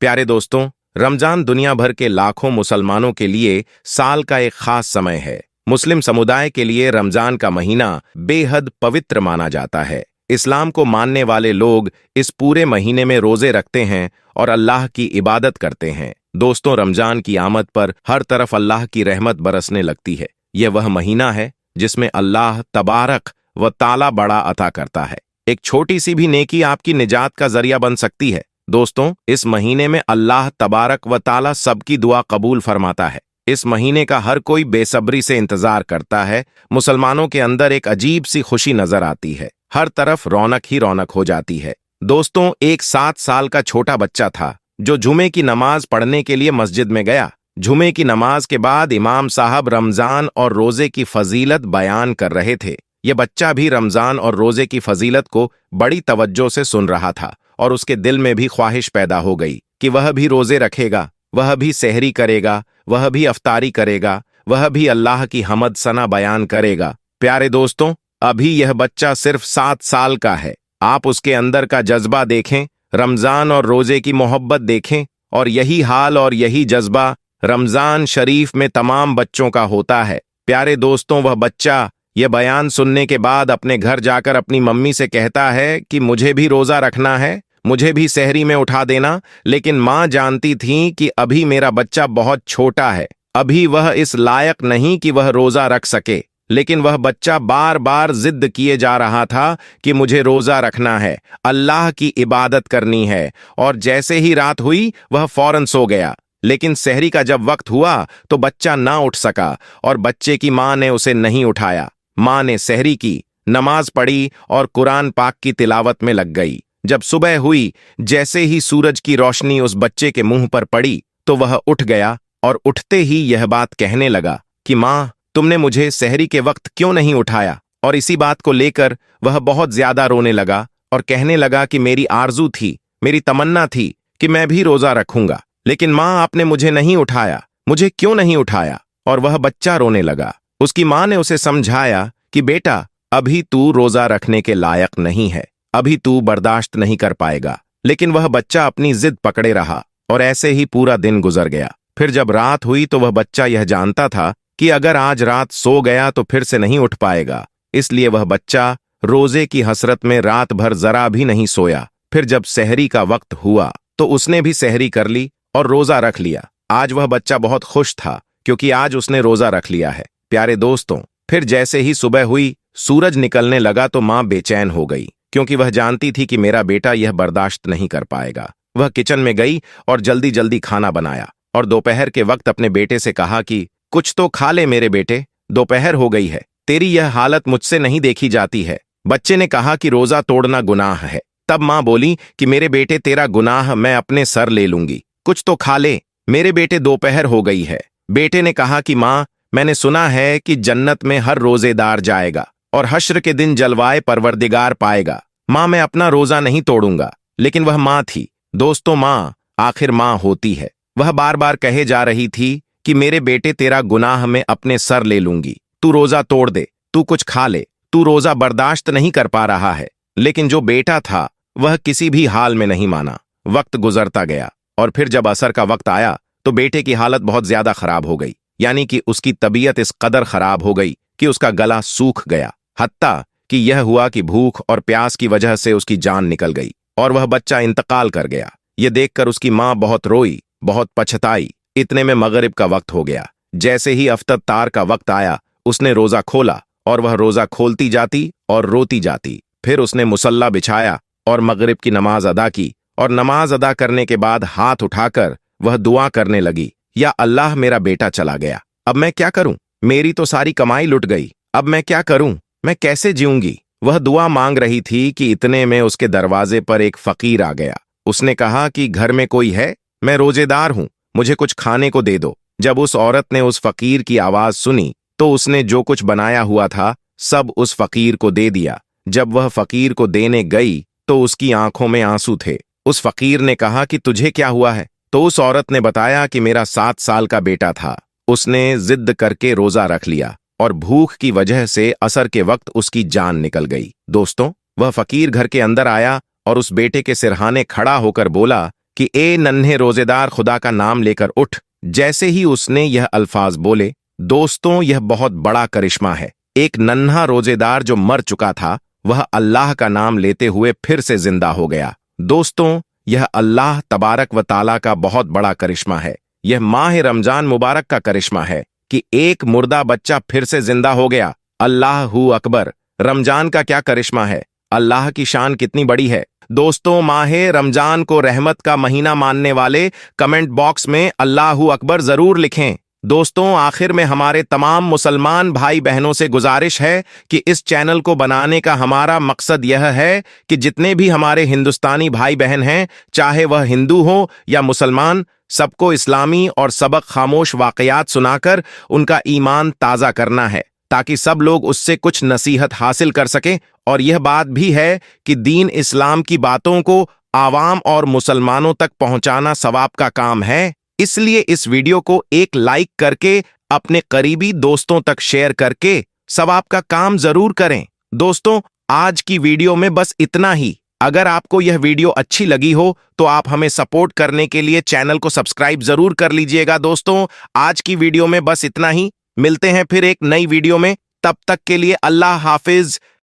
प्यारे दोस्तों, रमजान दुनिया भर के लाखों मुसलमानों के लिए साल का एक खास समय है। मुस्लिम समुदाय के लिए रमजान का महीना बेहद पवित्र माना जाता है। इस्लाम को मानने वाले लोग इस पूरे महीने में रोजे रखते हैं और अल्लाह की इबादत करते हैं। दोस्तों, रमजान की आमद पर हर तरफ अल्लाह की रहमत बरसने लगती है। यह वह महीना है जिसमें अल्लाह तबारक व ताला बड़ा अता करता है। एक छोटी सी भी नेकी आपकी निजात का जरिया बन सकती है। दोस्तों, इस महीने में अल्लाह तबारक व ताला सबकी दुआ कबूल फरमाता है। इस महीने का हर कोई बेसब्री से इंतजार करता है। मुसलमानों के अंदर एक अजीब सी खुशी नजर आती है। हर तरफ रौनक ही रौनक हो जाती है। दोस्तों, एक 7 साल का छोटा बच्चा था जो जुमे की नमाज पढ़ने के लिए मस्जिद में गया। जुमे की नमाज के बाद इमाम साहब रमजान और रोजे की फजीलत बयान कर रहे थे। यह बच्चा भी रमजान और रोजे की फजीलत को बड़ी तवज्जो से सुन रहा था और उसके दिल में भी ख्वाहिश पैदा हो गई कि वह भी रोजे रखेगा, वह भी सहरी करेगा, वह भी अफ्तारी करेगा, वह भी अल्लाह की हमद सना बयान करेगा। प्यारे दोस्तों, अभी यह बच्चा सिर्फ 7 साल का है। आप उसके अंदर का जज्बा देखें, रमजान और रोजे की मोहब्बत देखें, और यही हाल और यही जज्बा रमजान शरीफ में तमाम बच्चों का होता है। प्यारे दोस्तों, वह बच्चा यह बयान सुनने के बाद अपने घर जाकर अपनी मम्मी से कहता है कि मुझे भी रोजा रखना है, मुझे भी सहरी में उठा देना। लेकिन माँ जानती थीं कि अभी मेरा बच्चा बहुत छोटा है, अभी वह इस लायक नहीं कि वह रोजा रख सके। लेकिन वह बच्चा बार बार जिद किए जा रहा था कि मुझे रोजा रखना है, अल्लाह की इबादत करनी है। और जैसे ही रात हुई वह फौरन सो गया। लेकिन सहरी का जब वक्त हुआ तो बच्चा ना उठ सका और बच्चे की माँ ने उसे नहीं उठाया। माँ ने सहरी की, नमाज पढ़ी और कुरान पाक की तिलावत में लग गई। जब सुबह हुई, जैसे ही सूरज की रोशनी उस बच्चे के मुंह पर पड़ी तो वह उठ गया और उठते ही यह बात कहने लगा कि माँ, तुमने मुझे सहरी के वक्त क्यों नहीं उठाया। और इसी बात को लेकर वह बहुत ज्यादा रोने लगा और कहने लगा कि मेरी आरजू थी, मेरी तमन्ना थी कि मैं भी रोजा रखूंगा, लेकिन माँ आपने मुझे नहीं उठाया, मुझे क्यों नहीं उठाया। और वह बच्चा रोने लगा। उसकी माँ ने उसे समझाया कि बेटा, अभी तू रोजा रखने के लायक नहीं है, अभी तू बर्दाश्त नहीं कर पाएगा। लेकिन वह बच्चा अपनी जिद पकड़े रहा और ऐसे ही पूरा दिन गुजर गया। फिर जब रात हुई तो वह बच्चा यह जानता था कि अगर आज रात सो गया तो फिर से नहीं उठ पाएगा। इसलिए वह बच्चा रोजे की हसरत में रात भर जरा भी नहीं सोया। फिर जब सहरी का वक्त हुआ तो उसने भी सहरी कर ली और रोजा रख लिया। आज वह बच्चा बहुत खुश था क्योंकि आज उसने रोजा रख लिया है। प्यारे दोस्तों, फिर जैसे ही सुबह हुई, सूरज निकलने लगा तो माँ बेचैन हो गई क्योंकि वह जानती थी कि मेरा बेटा यह बर्दाश्त नहीं कर पाएगा। वह किचन में गई और जल्दी जल्दी खाना बनाया और दोपहर के वक्त अपने बेटे से कहा कि कुछ तो खा ले मेरे बेटे, दोपहर हो गई है, तेरी यह हालत मुझसे नहीं देखी जाती है। बच्चे ने कहा कि रोजा तोड़ना गुनाह है। तब माँ बोली कि मेरे बेटे, तेरा गुनाह मैं अपने सर ले लूंगी, कुछ तो खा ले मेरे बेटे, दोपहर हो गई है। बेटे ने कहा कि माँ, मैंने सुना है कि जन्नत में हर रोजेदार जाएगा और हश्र के दिन जलवाए परवरदिगार पाएगा। माँ, मैं अपना रोजा नहीं तोड़ूंगा। लेकिन वह माँ थी। दोस्तों, माँ आखिर माँ होती है। वह बार बार कहे जा रही थी कि मेरे बेटे, तेरा गुनाह मैं अपने सर ले लूंगी, तू रोजा तोड़ दे, तू कुछ खा ले, तू रोजा बर्दाश्त नहीं कर पा रहा है। लेकिन जो बेटा था वह किसी भी हाल में नहीं माना। वक्त गुजरता गया और फिर जब असर का वक्त आया तो बेटे की हालत बहुत ज्यादा खराब हो गई। यानी कि उसकी तबीयत इस कदर खराब हो गई कि उसका गला सूख गया। हत्ता कि यह हुआ कि भूख और प्यास की वजह से उसकी जान निकल गई और वह बच्चा इंतकाल कर गया। यह देखकर उसकी माँ बहुत रोई, बहुत पछताई। इतने में मगरिब का वक्त हो गया। जैसे ही अफ्तर तार का वक्त आया, उसने रोजा खोला और वह रोजा खोलती जाती और रोती जाती। फिर उसने मुसल्ला बिछाया और मगरिब की नमाज अदा की और नमाज अदा करने के बाद हाथ उठाकर वह दुआ करने लगी, या अल्लाह, मेरा बेटा चला गया, अब मैं क्या करूं, मेरी तो सारी कमाई लुट गई, अब मैं क्या करूं, मैं कैसे जीऊंगी। वह दुआ मांग रही थी कि इतने में उसके दरवाजे पर एक फकीर आ गया। उसने कहा कि घर में कोई है, मैं रोजेदार हूं, मुझे कुछ खाने को दे दो। जब उस औरत ने उस फकीर की आवाज सुनी तो उसने जो कुछ बनाया हुआ था सब उस फकीर को दे दिया। जब वह फकीर को देने गई तो उसकी आंखों में आंसू थे। उस फकीर ने कहा कि तुझे क्या हुआ है। तो उस औरत ने बताया कि मेरा 7 साल का बेटा था, उसने जिद करके रोजा रख लिया और भूख की वजह से असर के वक्त उसकी जान निकल गई। दोस्तों, वह फकीर घर के अंदर आया और उस बेटे के सिरहाने खड़ा होकर बोला कि ए नन्हे रोजेदार, खुदा का नाम लेकर उठ। जैसे ही उसने यह अल्फाज बोले, दोस्तों, यह बहुत बड़ा करिश्मा है। एक नन्हा रोजेदार जो मर चुका था, वह अल्लाह का नाम लेते हुए फिर से जिंदा हो गया। दोस्तों, यह अल्लाह तबारक व ताला का बहुत बड़ा करिश्मा है। यह माह रमजान मुबारक का करिश्मा है कि एक मुर्दा बच्चा फिर से जिंदा हो गया। अल्लाहू अकबर। रमजान का क्या करिश्मा है, अल्लाह की शान कितनी बड़ी है। दोस्तों, माह रमजान को रहमत का महीना मानने वाले कमेंट बॉक्स में अल्लाहू अकबर जरूर लिखें। दोस्तों, आखिर में हमारे तमाम मुसलमान भाई बहनों से गुजारिश है कि इस चैनल को बनाने का हमारा मकसद यह है कि जितने भी हमारे हिंदुस्तानी भाई बहन हैं, चाहे वह हिंदू हो या मुसलमान, सबको इस्लामी और सबक खामोश वाकयात सुनाकर उनका ईमान ताज़ा करना है, ताकि सब लोग उससे कुछ नसीहत हासिल कर सकें। और यह बात भी है कि दीन इस्लाम की बातों को आवाम और मुसलमानों तक पहुंचाना सवाब का काम है। इसलिए इस वीडियो को एक लाइक करके अपने करीबी दोस्तों तक शेयर करके सवाब का काम जरूर करें। दोस्तों, आज की वीडियो में बस इतना ही। अगर आपको यह वीडियो अच्छी लगी हो तो आप हमें सपोर्ट करने के लिए चैनल को सब्सक्राइब जरूर कर लीजिएगा। दोस्तों, आज की वीडियो में बस इतना ही। मिलते हैं फिर एक नई वीडियो में। तब तक के लिए अल्लाह हाफिज।